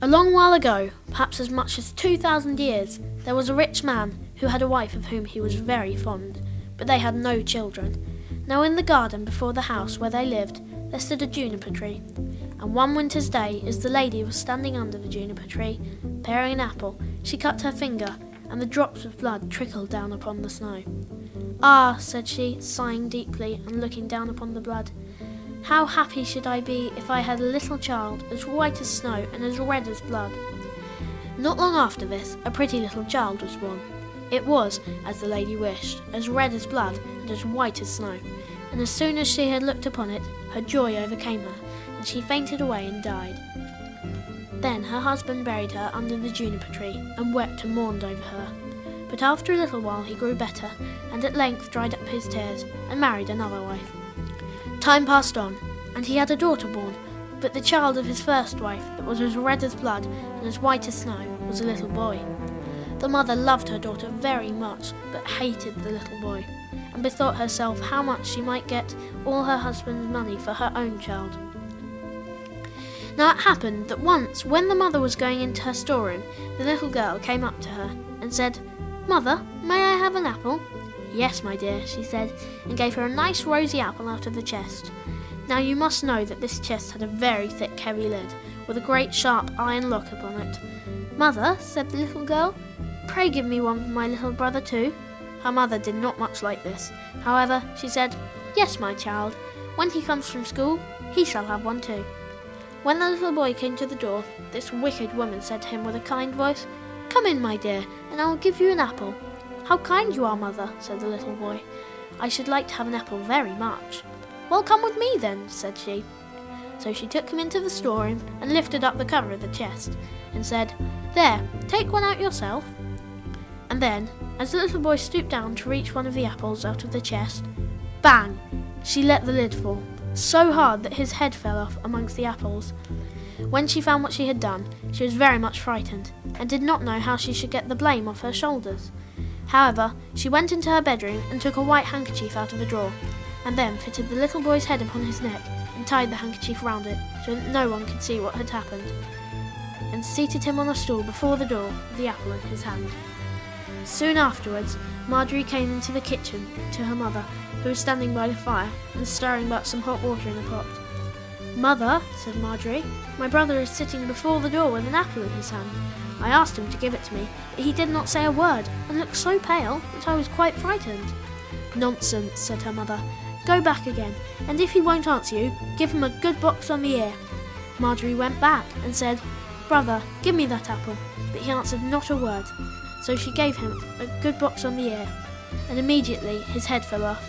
A long while ago, perhaps as much as 2,000 years, there was a rich man who had a wife of whom he was very fond, but they had no children. Now in the garden before the house where they lived, there stood a juniper tree, and one winter's day, as the lady was standing under the juniper tree, paring an apple, she cut her finger, and the drops of blood trickled down upon the snow. "Ah," said she, sighing deeply and looking down upon the blood, "how happy should I be if I had a little child as white as snow and as red as blood." Not long after this, a pretty little child was born. It was, as the lady wished, as red as blood and as white as snow, and as soon as she had looked upon it, her joy overcame her, and she fainted away and died. Then her husband buried her under the juniper tree, and wept and mourned over her. But after a little while he grew better, and at length dried up his tears, and married another wife. Time passed on, and he had a daughter born, but the child of his first wife, that was as red as blood and as white as snow, was a little boy. The mother loved her daughter very much, but hated the little boy, and bethought herself how much she might get all her husband's money for her own child. Now it happened that once, when the mother was going into her storeroom, the little girl came up to her and said, "Mother, may I have an apple?" "Yes, my dear," she said, and gave her a nice rosy apple out of the chest. Now you must know that this chest had a very thick heavy lid, with a great sharp iron lock upon it. "Mother," said the little girl, "pray give me one for my little brother too." Her mother did not much like this. However, she said, "Yes, my child, when he comes from school, he shall have one too." When the little boy came to the door, this wicked woman said to him with a kind voice, "Come in, my dear, and I will give you an apple." "How kind you are, mother," said the little boy. "I should like to have an apple very much." "Well, come with me then," said she. So she took him into the storeroom and lifted up the cover of the chest and said, "There, take one out yourself." And then, as the little boy stooped down to reach one of the apples out of the chest, bang! She let the lid fall, so hard that his head fell off amongst the apples. When she found what she had done, she was very much frightened, and did not know how she should get the blame off her shoulders. However, she went into her bedroom and took a white handkerchief out of a drawer, and then fitted the little boy's head upon his neck and tied the handkerchief round it so that no one could see what had happened, and seated him on a stool before the door with the apple in his hand. Soon afterwards, Marjorie came into the kitchen to her mother, who was standing by the fire and stirring about some hot water in a pot. "Mother," said Marjorie, "my brother is sitting before the door with an apple in his hand. I asked him to give it to me, but he did not say a word, and looked so pale that I was quite frightened." "Nonsense," said her mother. "Go back again, and if he won't answer you, give him a good box on the ear." Marjorie went back and said, "Brother, give me that apple," but he answered not a word. So she gave him a good box on the ear, and immediately his head fell off.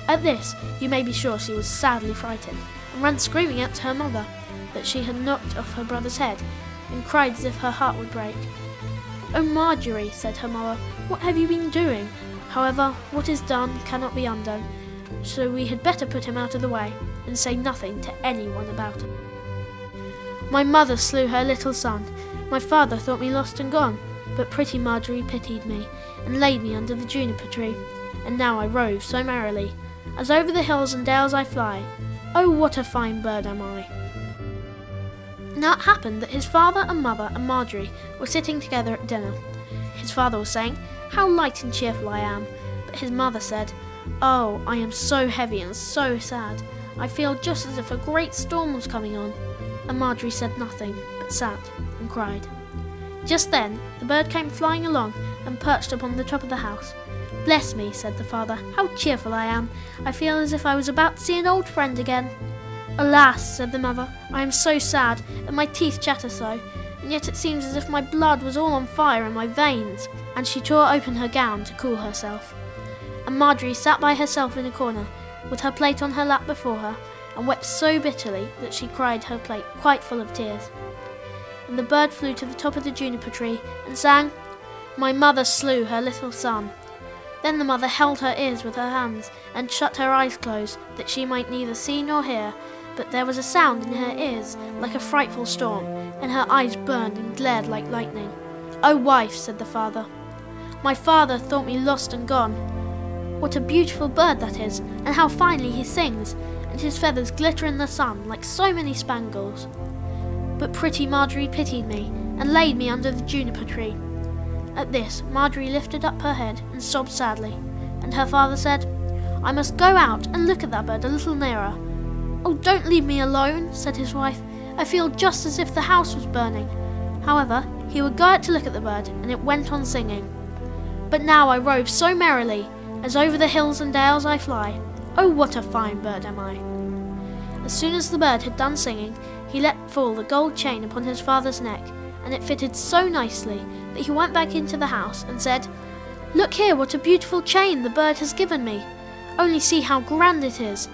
At this, you may be sure she was sadly frightened, and ran screaming out to her mother that she had knocked off her brother's head, and cried as if her heart would break. "Oh, Marjorie," said her mother, "what have you been doing? However, what is done cannot be undone, so we had better put him out of the way, and say nothing to anyone about it. My mother slew her little son. My father thought me lost and gone, but pretty Marjorie pitied me, and laid me under the juniper tree, and now I rove so merrily, as over the hills and dales I fly. Oh, what a fine bird am I!" Now it happened that his father and mother and Marjorie were sitting together at dinner. His father was saying, "How light and cheerful I am," but his mother said, "Oh, I am so heavy and so sad. I feel just as if a great storm was coming on." And Marjorie said nothing, but sat and cried. Just then the bird came flying along and perched upon the top of the house. "Bless me," said the father, "how cheerful I am. I feel as if I was about to see an old friend again." "Alas," said the mother, "I am so sad, and my teeth chatter so, and yet it seems as if my blood was all on fire in my veins." And she tore open her gown to cool herself. And Marjorie sat by herself in a corner, with her plate on her lap before her, and wept so bitterly that she cried her plate quite full of tears. And the bird flew to the top of the juniper tree and sang, "My mother slew her little son." Then the mother held her ears with her hands and shut her eyes close, that she might neither see nor hear, but there was a sound in her ears like a frightful storm, and her eyes burned and glared like lightning. "O wife," said the father, "my father thought me lost and gone. What a beautiful bird that is, and how finely he sings, and his feathers glitter in the sun like so many spangles." but pretty Marjorie pitied me and laid me under the juniper tree. At this, Marjorie lifted up her head and sobbed sadly, and her father said, "I must go out and look at that bird a little nearer." "Oh, don't leave me alone," said his wife. "I feel just as if the house was burning." However, he would go out to look at the bird, and it went on singing. "But now I rove so merrily, as over the hills and dales I fly. Oh, what a fine bird am I!" As soon as the bird had done singing, he let fall the gold chain upon his father's neck, and it fitted so nicely that he went back into the house and said, "Look here, what a beautiful chain the bird has given me. Only see how grand it is."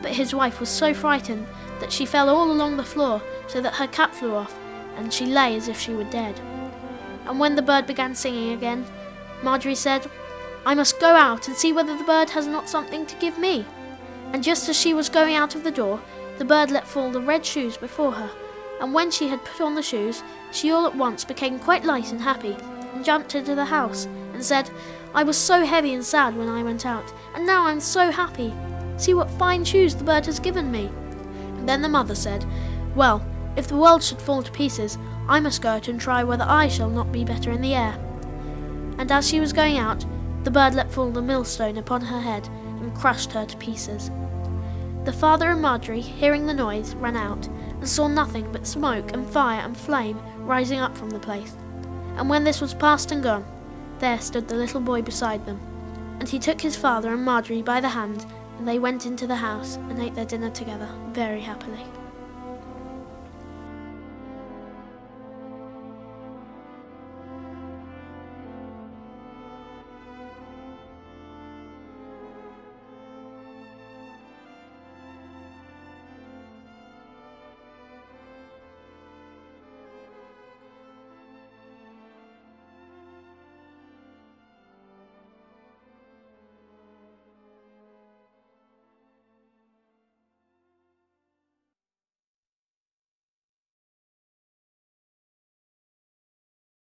But his wife was so frightened that she fell all along the floor, so that her cap flew off, and she lay as if she were dead. And when the bird began singing again, Marjorie said, "I must go out and see whether the bird has not something to give me." And just as she was going out of the door, the bird let fall the red shoes before her, and when she had put on the shoes, she all at once became quite light and happy, and jumped into the house, and said, "I was so heavy and sad when I went out, and now I'm so happy. See what fine shoes the bird has given me." And then the mother said, "Well, if the world should fall to pieces, I must go out and try whether I shall not be better in the air." And as she was going out, the bird let fall the millstone upon her head and crushed her to pieces. The father and Marjorie, hearing the noise, ran out, and saw nothing but smoke and fire and flame rising up from the place. And when this was past and gone, there stood the little boy beside them, and he took his father and Marjorie by the hand, and they went into the house and ate their dinner together very happily.